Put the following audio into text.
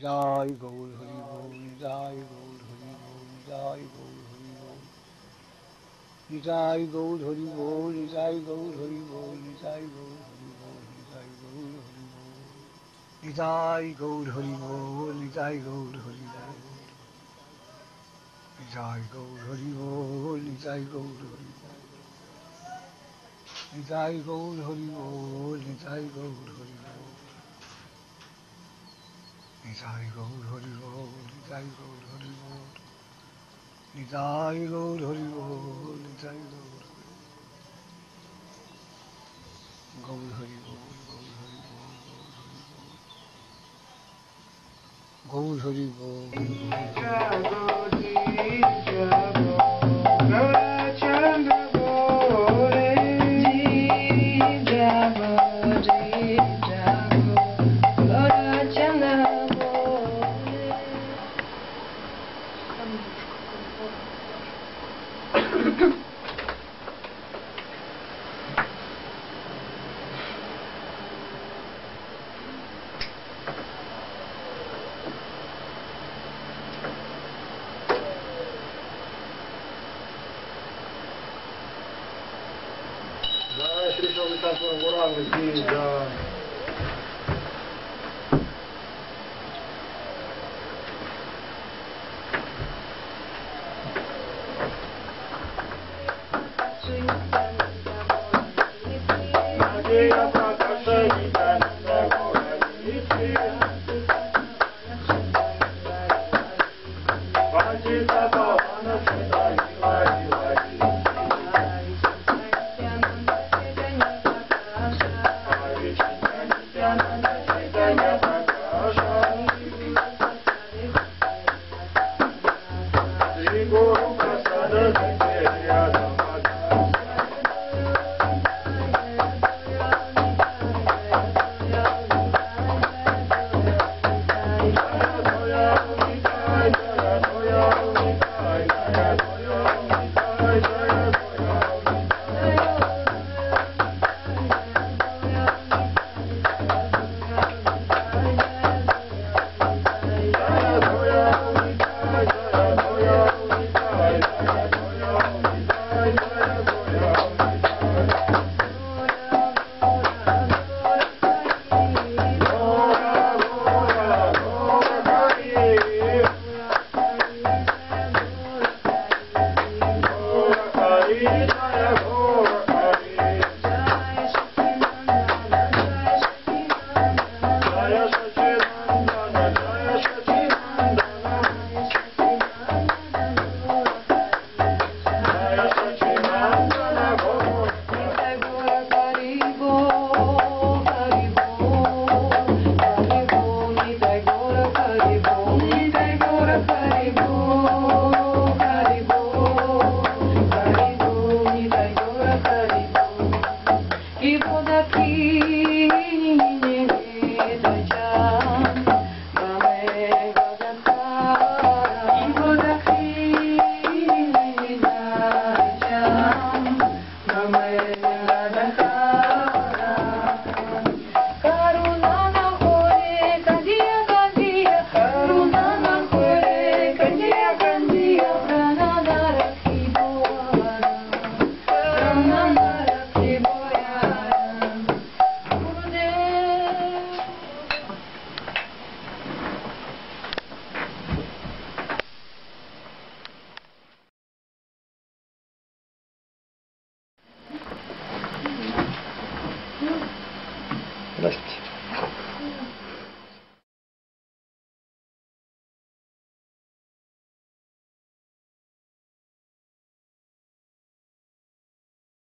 Jai Gaur Hari Bol, Jai Gaur Hari Bol, Jai Gaur Hari Bol. Jai Gaur Hari Bol, Jai Gaur Hari Bol, Jai Gaur Hari Bol, Jai Gaur Hari Bol. Jai Gaur Hari Bol, Jai Gaur Hari Bol. Jai Gaur Hari Bol, Jai Gaur Hari Bol. Jai Gaur Hari Bol, Jai Gaur Hari Bol. Jai Gaur Hari Bol, Jai Gaur Hari Bol. Jai Gaur Hari Bol, Jai Gaur Gaur Hari Bol, Gaur Hari Bol, Gaur Hari Bol. Keep on the key.